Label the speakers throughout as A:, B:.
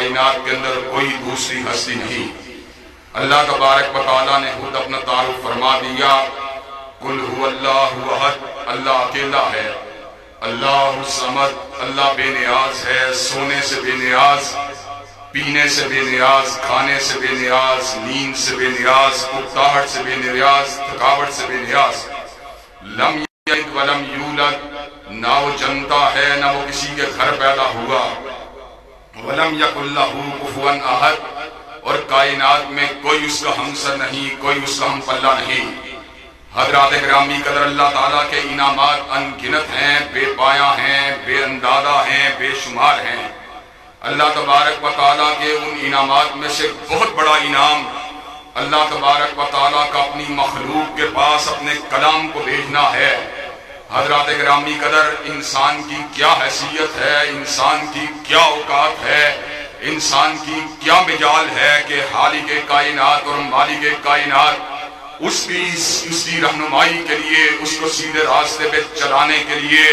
A: کائنات کے اندر کوئی دوسری ہستی نہیں۔ اللہ تبارک و تعالیٰ نے خود اپنا تعارف فرما دیا، قل هو اللہ احد، اللہ اکیلا ہے، اللہ الصمد، اللہ بے نیاز ہے، سونے سے بے نیاز، پینے سے بے نیاز، کھانے سے بے نیاز، نیند سے بے نیاز، اکتاہٹ سے بے نیاز، تھکاوٹ سے بے نیاز، لم یلد ولم یولد، نہ وہ جنتا ہے نہ وہ کسی کے گھر پیدا ہوا، وَلَمْ يَكُنْ لَهُ كُفُوًا أَحَدٌ، اور کائنات میں کوئی اس کا ہمسر نہیں، کوئی اس کا ہم پلہ نہیں۔ حضرات گرامی قدر، اللہ تعالیٰ کے انعامات ان گنت ہیں، بے پایہ ہیں، بے اندازہ ہیں، بے شمار ہیں۔ اللہ تبارک و تعالیٰ کے ان انعامات میں سے بہت بڑا انعام اللہ تبارک و تعالیٰ کا اپنی مخلوق کے پاس اپنے کلام کو بھیجنا ہے۔ حضرات گرامی قدر، انسان کی کیا حیثیت ہے، انسان کی کیا اوقات ہے، انسان کی کیا مجال ہے کہ خالق کائنات اور مالک کائنات اس کی رہنمائی کے لیے، اس کو سیدھے راستے پہ چلانے کے لیے،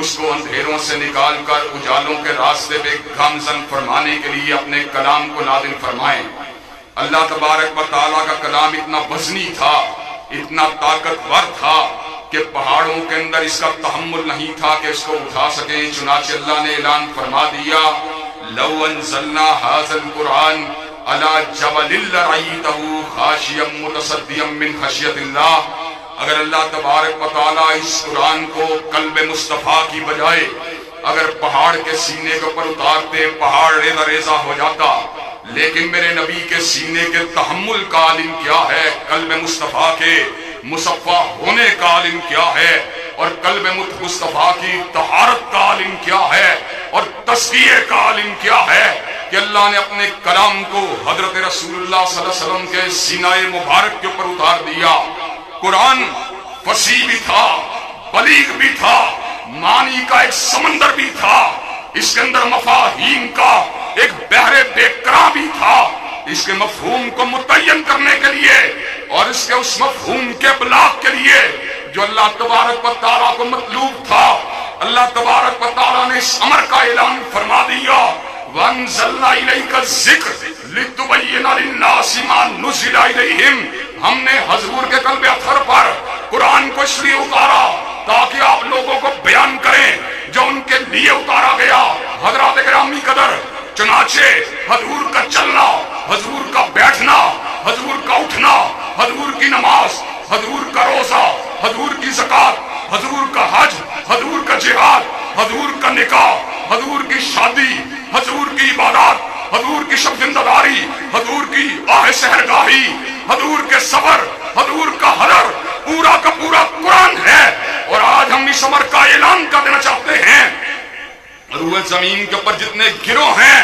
A: اس کو اندھیروں سے نکال کر اجالوں کے راستے پہ گامزن فرمانے کے لیے اپنے کلام کو نازل فرمائیں۔ اللہ تبارک و تعالیٰ کا کلام اتنا وزنی تھا، اتنا طاقتور تھا کہ پہاڑوں کے اندر اس کا تحمل نہیں تھا کہ اس کو اٹھا سکیں، چنانچہ اللہ نے اعلان فرما دیا، لو انزلنا هذا القرآن على جبل لرأيته خاشعا متصدعا من خشیۃ اللہ، اگر اللہ تبارک و تعالیٰ اس قرآن کو قلب مصطفیٰ کی بجائے اگر پہاڑ کے سینے کے اوپر اتارتے، پہاڑ ریزہ ریزہ ہو جاتا، لیکن میرے نبی کے سینے کے تحمل کا عالم کیا ہے، قلب مصطفیٰ کے مصفہ ہونے کا عالم کیا ہے، اور قلب مصطفیٰ کی طہارت کا عالم کیا ہے، اور تزکیے کا عالم کیا ہے کہ اللہ نے اپنے کلام کو حضرت رسول اللہ صلی اللہ علیہ وسلم کے سینہ مبارک کے اوپر اتار دیا۔ قرآن فصیح بھی تھا، بلیغ بھی تھا، معنی کا ایک سمندر بھی تھا، اس کے اندر مفاہیم کا ایک بحر بے کراں بھی تھا، اس کے مفہوم کو متعین کرنے کے لیے اور اس کے اس مفہوم کے ابلاغ کے لیے جو اللہ تبارک و تعالیٰ کو مطلوب تھا، اللہ تبارک و تعالیٰ نے اس امر کا اعلان فرما دیا، وَأَنزَلْنَا إِلَيْكَ الذِّكْرَ لِتُبَيِّنَ لِلنَّاسِ مَا نُزِّلَ إِلَيْهِمْ، ہم نے حضور کے قلب اطہر پر قرآن کو اس لیے اتارا تاکہ آپ لوگوں کو بیان کریں جو ان کے لیے اتارا گیا۔ حضرات گرامی قدر، چنانچہ حضور کا چلنا، حضور کا بیٹھنا، حضور کا اٹھنا، حضور کی نماز، حضور کا روزہ، حضور کی زکوٰۃ، حضور کا حج، حضور کا جہاد، حضور کا نکاح، حضور کی شادی، حضور کی عبادات، حضور کی شب زندگاری، حضور کی آہ سحرگاہی، حضور کے صبر، حضور کا حضر، پورا کا پورا قرآن ہے۔ اور آج ہم اس امر کا اعلان کر دینا چاہتے ہیں، روح زمین کے اوپر جتنے گروہ ہیں،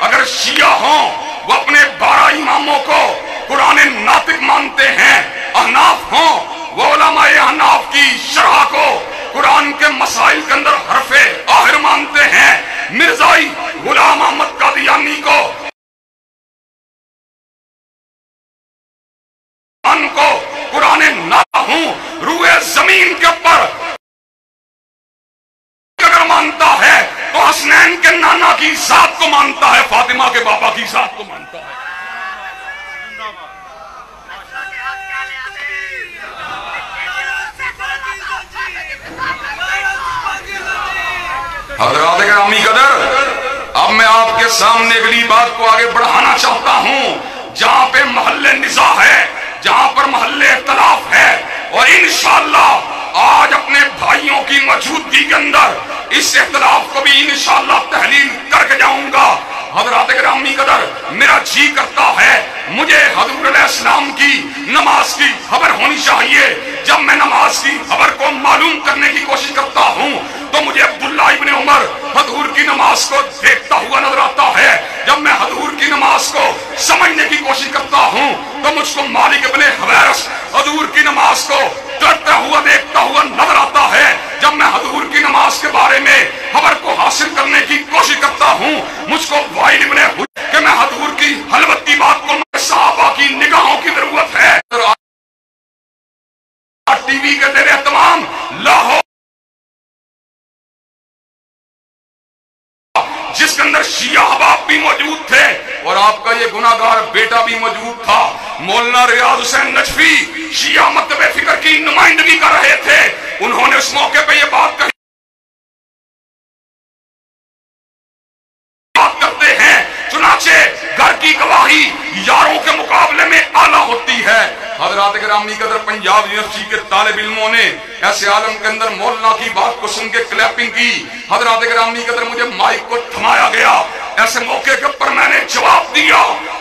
A: اگر شیعہ ہوں وہ اپنے 12 اماموں کو قرآن ناطق مانتے ہیں، احناف ہوں وہ علماء احناف کی شرح کو قرآن کے مسائل کے اندر حرف آخر مانتے ہیں، مرزائی غلام احمد قادیانی کو قرآن ناطق ہوں، روح زمین کے اوپر اگر مانتا ہے تو حسنین کے نانا کی ذات کو مانتا ہے، فاطمہ کے بابا کی ذات کو مانتا ہے۔ حضرات گرامی قدر، اب میں آپ کے سامنے اگلی بات کو آگے بڑھانا چاہتا ہوں، جہاں پہ محل نزاع ہے، جہاں پر محل اختلاف ہے، اور انشاءاللہ آج اپنے بھائیوں کی موجودگی کے اندر اس اختلاف کو بھی انشاءاللہ تحلیل کر کے جاؤں گا۔ حضرات گرامی قدر، میرا جی کرتا ہے مجھے حضور علیہ السلام کی نماز کی خبر ہونی چاہیے۔ جب میں نماز کی خبر کو معلوم کرنے کی کوشش کرتا ہوں تو مجھے عبداللہ ابن عمر حضور کی نماز کو دیکھتا ہوا نظر آتا ہے۔ جب میں حضور کی نماز کو سمجھنے کی کوشش کرتا ہوں تو مجھ کو مالک ابن حویرث حضور کی نماز کو کرتا ہوا دیکھتا ہوا نظر آتا ہے۔ جب میں حضور کی نماز کے بارے میں خبر کو حاصل کرنے کی کوشش کرتا ہوں، مجھ کو وائل ابن حجر کہ میں حضور کی حلوت کی بات کو صحابہ کی نگاہوں کی ضرورت ہے۔ ٹی وی کے زیر اہتمام لاہور جس کے اندر شیعہ احباب بھی موجود تھے، गुनाहगार बेटा भी मौजूद था। मौलाना रियाज हुसैन नजफी शिया मकतबे फिक्र की नुमाइंदगी कर रहे थे। उन्होंने उस मौके पे ये बात कही करते हैं, चुनाचे घर की गवाही यारों के मुकाबले में आला होती है। हजरात गिरामी कदर पंजाब यूनिवर्सिटी के तालिब इल्मों ने ऐसे आलम के अंदर मौलाना की बात को सुन के क्लैपिंग की। हजरात गिरामी कदर मुझे माइक को थमाया गया। ऐसे मौके के ऊपर मैंने जवाब दिया,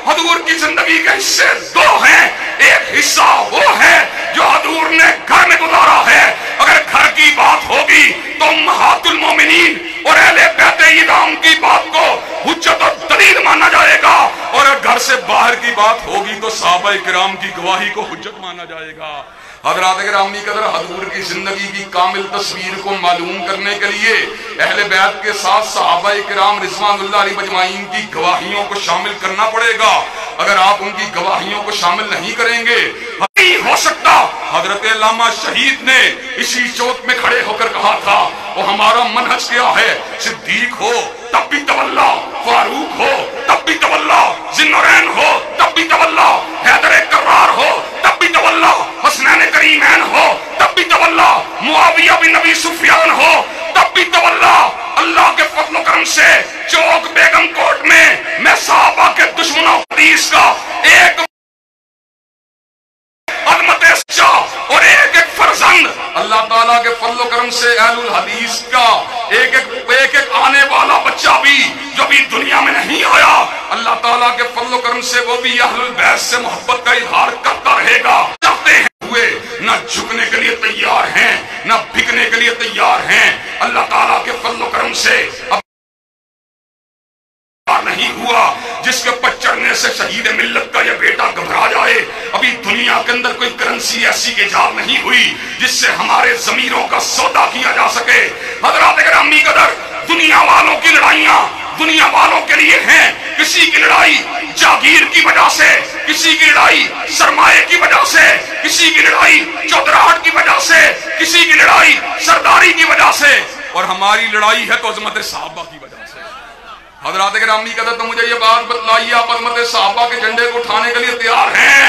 A: हजूर की जिंदगी के हिस्से दो हैं, एक हिस्सा वो है जो हजूर ने घर में गुजारा है। अगर घर की बात होगी तो उम्महातुल मोमिनीन और अहले बैत इज़ाम की बात को हुज्जत और दलील माना जाएगा, और अगर घर से बाहर की बात होगी तो सहाबा किराम की गवाही को हुज्जत माना जाएगा। हज़रात गिरामी कदर हजूर की जिंदगी की कामिल तस्वीर को मालूम करने के लिए अहले बैत के साथ सहाबा किराम रिज़वानुल्लाह अलैहिम अजमाइन की गवाहियों को शामिल करना पड़ेगा। अगर आप उनकी गवाहियों को शामिल नहीं करेंगे, नहीं हो सकता। हजरत अल्लामा शहीद ने इसी चौक में खड़े होकर कहा था, वो हमारा मनहज क्या है, सिद्दीक हो तब भी तवल्ला, फारूक हो तब भी तवल्ला, जिन्नरैन हो तब भी तवल्ला, हैदर कर्रार हो तब भी तवल्ला, हसनैन करीमैन हो तब भी तवल्ला, मुआविया बिन नबी सुफियान हो तब भी तवल्ला। अल्लाह के फज़ल व करम से चौक बेगम कोट में मैं सहाबा के दुश्मनों हदीस का एक और एक एक फर्जंद अल्लाह ताला के फज़ल व करम से अहलुल हदीस का एक एक आने वाला बच्चा भी जो भी दुनिया में नहीं आया, अल्लाह ताला के फज़ल व करम से वो भी अहलुल बैत से मोहब्बत का इजहार करता रहेगा। चाहते हैं हुए ना झुकने के लिए तैयार हैं, ना बिकने के लिए तैयार हैं। अल्लाह ताला के फज़ल व करम से नहीं हुआ जिसके ऊपर चढ़ने से शहीद मिल्लत का यह बेटा घबरा जाए। अभी दुनिया के अंदर कोई करेंसी ऐसी इजाद नहीं हुई जिससे हमारे जमीरों का सौदा किया जा सके। हज़रात गिरामी कदर दुनिया वालों की लड़ाइयां दुनिया वालों के लिए हैं। किसी की लड़ाई जागीर की वजह से, किसी की लड़ाई सरमाए की वजह से, किसी की लड़ाई चौधराहट की वजह से, किसी की लड़ाई सरदारी की वजह से, और हमारी लड़ाई है तो अज़मत सहाबा की वजह से। हज़रात गिरामी कदर तो मुझे ये बात बतलाइए, आप अज़मत सहाबा के झंडे को उठाने के लिए तैयार हैं?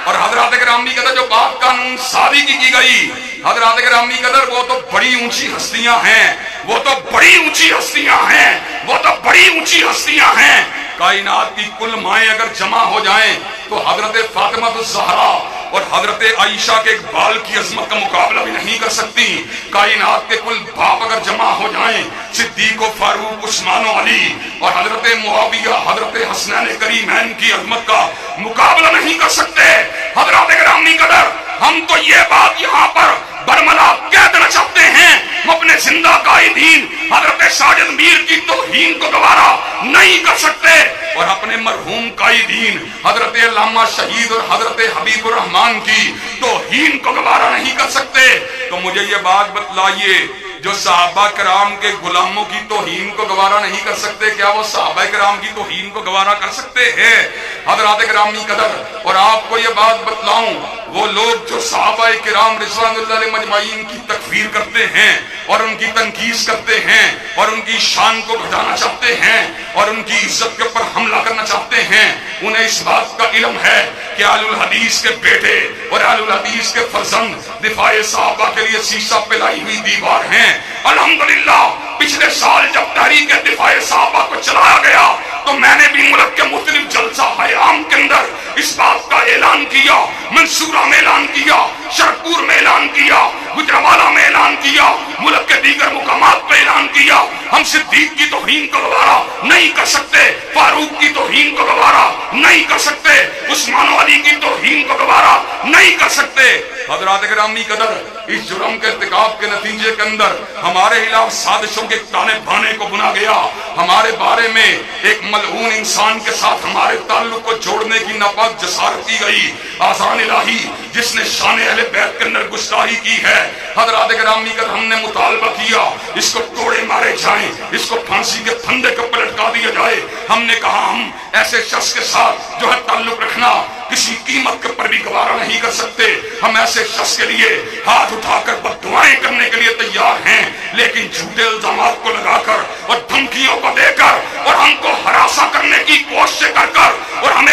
A: और हज़रात गिरामी कदर जो बात कानून सादी की गई, हज़रात गिरामी कदर वो तो बड़ी ऊंची हस्तियां हैं, वो तो बड़ी ऊंची हस्तियां हैं, वो तो बड़ी ऊंची हस्तियां हैं। कायनात की कुल माएं अगर जमा हो जाएं तो हज़रत फातिमा ज़हरा और हज़रत आयशा के एक बाल की अजमत का मुकाबला भी नहीं कर सकती। कायनात के कुल बाप अगर जमा हो जाएं, सिद्दीक व फारूक, उस्मान व अली और हज़रत मुआविया, हज़रत हसनैन करीमैन की अजमत का मुकाबला नहीं कर सकते। हज़रात गिरामी कदर हम तो ये बात यहाँ पर बरमला कह देना चाहते हैं, हम अपने जिंदा कायदीन हज़रत साजिद मीर की तौहीन को गवारा नहीं कर सकते, और अपने मरहूम कायदीन हज़रत अल्लामा शहीद और हज़रत हबीबुर रहमान की तौहीन को गवारा नहीं कर सकते। तो मुझे ये बात बतलाइए, जो सहाबा कराम के गुलामों की तौहीन को गवारा नहीं कर सकते, क्या वो सहाबा कराम की तौहीन को गवारा कर सकते हैं? हज़रात गिरामी कदर, और आपको ये बात बतलाऊं, वो लोग जो सहाबा किराम रिज़वानुल्लाह अलैहिम अजमाइन की तकफीर करते हैं और उनकी तनकीस करते हैं और उनकी शान को घटाना चाहते हैं और उनकी इज्जत के ऊपर हमला करना चाहते हैं, उन्हें इस बात का इल्म है कि अहलुल हदीस के बेटे और अहलुल हदीस के फर्जंद दिफाए सहाबा के लिए शीशा पिलाई हुई दीवार हैं। अल्हम्दुलिल्लाह पिछले साल जब तहरीक दिफाए सहाबा को चलाया गया तो मैंने भी मुल्क के मुख्तलिफ जलसा हयाम के अंदर इस बात का ऐलान किया, मंसूरा में ऐलान किया, शरपुर में ऐलान किया, गुजरावाला में ऐलान किया, मुल्क के दीगर मुकामात पे ऐलान किया, हम सिद्दीक की तौहीन को गवारा नहीं कर सकते, फारूक की तौहीन को गवारा नहीं कर सकते, उस्मान अली की तौहीन को गवारा नहीं कर सकते। हज़रात गिरामी कदर, इस जुर्म के इर्तिकाब के नतीजे के अंदर हमारे खिलाफ साजिशों के ताने बाने को बुना गया, हमारे बारे में एक मलऊन इंसान के साथ हमारे ताल्लुक को जोड़ने की नापाक जसारत की गई। आसान इलाही जिसने शान अहले बैत के अंदर गुस्ताखी की है, हज़रात गिरामी कदर हमने मुतालबा किया इसको तोड़े मारे जाएं, इसको फांसी के फंदे को पलटका दिया जाए। हमने कहा हम ऐसे शख्स के साथ जो है ताल्लुक रखना किसी कीमत के ऊपर भी गवारा नहीं कर सकते। हम ऐसे शख्स के लिए हाथ उठाकर बद्दुआएं करने के लिए तैयार हैं, लेकिन झूठे इल्जामात को लगाकर और धमकियों को देकर और हमको हरासा करने की कोशिश कर और हमें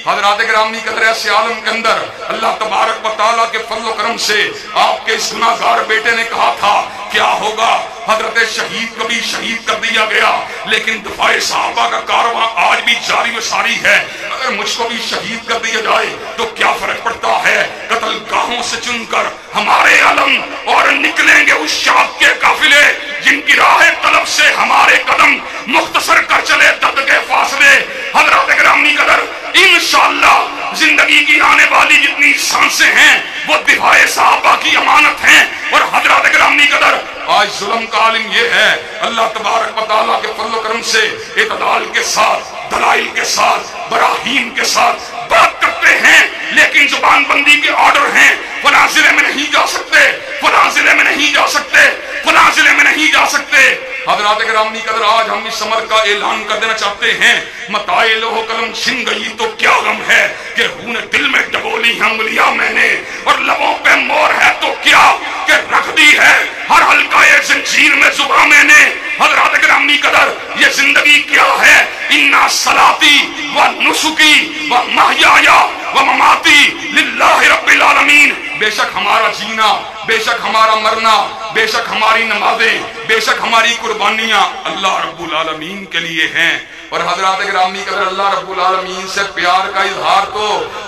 A: हज़रात गिरामी कदर ऐसे आलम के अंदर अल्लाह तबारक व तआला के फज़ल व करम से आपके इस गुनाहगार बेटे ने कहा था क्या होगा, हजरत शहीद को भी शहीद कर दिया गया, लेकिन दफाए सहाबा का कारवां आज भी जारी व सारी है। अगर मुझको भी शहीद कर दिया जाए तो क्या फर्क पड़ता है, कत्ल गाहों से चुनकर हमारे आलम और निकलेंगे उस शाख के काफिले जिनकी राह तलब से हमारे कदम मुख्तसर कर चले दर्द के फासले। हजरत गिरामी कदर इंशाअल्लाह जिंदगी की आने वाली जितनी सांसें हैं वो दिफाए सहाबा की अमानत हैं। और हजरत गिरामी कदर आज जुल्म का आलिम ये है, अल्लाह तबारक व तआला के फज़ल व करम से इत्दाल के साथ, दलाइल के साथ, बराहीन के साथ बात करते हैं, लेकिन जुबान बंदी के ऑर्डर हैं, फला जिले में नहीं जा सकते, फला जिले में नहीं जा सकते, फला जिले में नहीं जा सकते। हजरात गिरामी कदर आज हम इस अमर का ऐलान कर देना चाहते हैं, मताए लोहो कलम छिन गई तो क्या गम है कि खून दिल में डबोली है उंगलियां मैंने, और लबों पे मोर है तो क्या कि रख दी है हर हल्काए जंजीर में जुबान मैंने। हजरात गिरामी कदर ये जिंदगी क्या है, इन्ना सलाती व नुसुकी व महयाया व ममाती लिल्लाहि रब्बिल आलमीन। बेशक हमारा जीना, बेशक हमारा मरना, बेशक हमारी नमाजें, बेशक हमारी कुर्बानियां अल्लाह रब्बुल आलमीन के लिए हैं। और हजरात गिरामी कदर अल्लाह रब्बुल आलमीन से प्यार का इजहार तो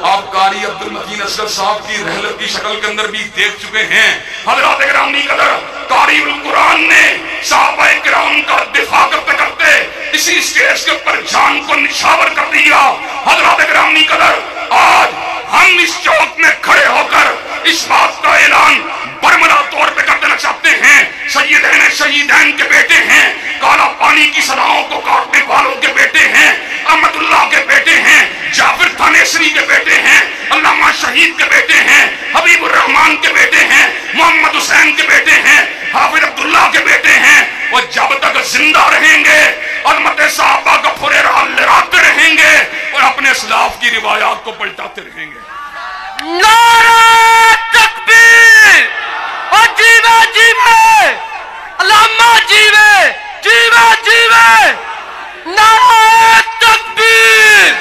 A: आप कारी अब्दुल मतीन असगर साहब की रहलत की शक्ल के अंदर भी देख चुके हैं। हजरात गिरामी कदर कारी उल कुरान ने सहाबाए किराम का दिफा करते करते इसी स्टेज के ऊपर जान को निछावर कर दिया। हजरात गिरामी कदर आज हम इस चौक में खड़े होकर इस बात का ऐलान बरमला तौर पे कर देना चाहते हैं, सैयदैन शहीदैन के बेटे हैं, काला पानी की सदाओं को काटने वालों के बेटे हैं, अहमदुल्लाह के बेटे हैं, जाफर थानेसरी के बेटे हैं, अल्लामा शहीद के बेटे हैं, हबीबुर रहमान के बेटे हैं, मोहम्मद हुसैन के बेटे हैं, हाफिज अब्दुल्लाह के बेटे हैं। और जब तक जिंदा रहेंगे अज़मत सहाबा का फुरेरा लहराते रहेंगे और अपने इस्लाफ की रिवायात को पलटाते रहेंगे।
B: नारा तकबीर, और जीवे जीवे अल्लामा जीवे, जीवे जीवे, नारा तकबीर।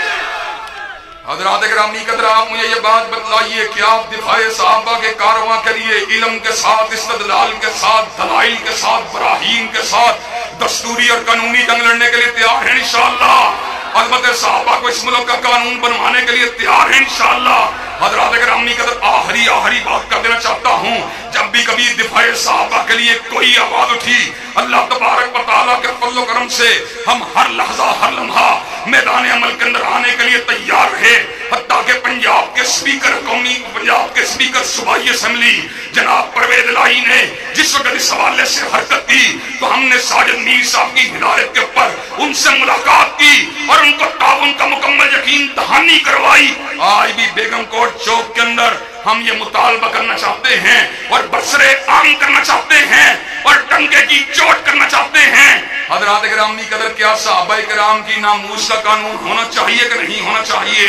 A: हजरात गिरामी कदर आप मुझे ये बात बतलाइए कि आप दिफाए सहाबा के कारवां के लिए इल्म के साथ, इस्तदलाल के साथ, दलाइल के साथ, बराहीन के साथ दस्तूरी और कानूनी जंग लड़ने के लिए तैयार हैं इंशाअल्लाह। अज़मत सहाबा को इस मुल्क का कानून बनवाने के लिए तैयार हैं इंशाअल्लाह। हजरात गिरामी कदर आखिरी बात कर देना चाहता हूँ, जब भी कभी दिफाए सहाबा के लिए कोई आवाज उठी, अल्लाह तबारक व तआला के फज़ल व करम से हम हर लहजा हर लम्हा मैदान अमल के अंदर आने के लिए तैयार रहे। हत्ता के पंजाब के स्पीकर, कौमी पंजाब के स्पीकर सूबाई असेंबली जनाब परवेज इलाही ने जिस वक्त इस हवाले से हरकत की तो हमने साजिद मीर साहब की हिदायत के ऊपर उनसे मुलाकात की और उनको ताउन का मुकम्मल यकीन दहानी करवाई। आज भी बेगम कोट चौक के अंदर हम ये मुतालबा करना चाहते हैं और बसरे आम करना चाहते हैं और टंके की चोट करना चाहते हैं। हजरात गिरामी कदर क्या सहाबाए किराम की नामूस का कानून होना चाहिए कि नहीं होना चाहिए?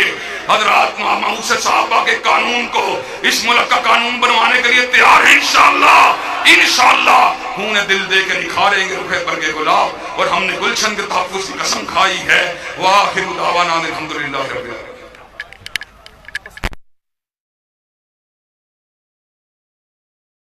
A: हजरात नामूस सहाबा के कानून को इस मुल्क का कानून बनवाने के लिए तैयार है इंशाअल्लाह। इंशाअल्लाह खून दिल दे के निखारेंगे रुखे पर के गुलाब, और हमने गुलशन के तहफ्फुज़ की कसम खाई है। वाहिर दावाना अल्हम्दुलिल्लाह रब्बिल आलमीन।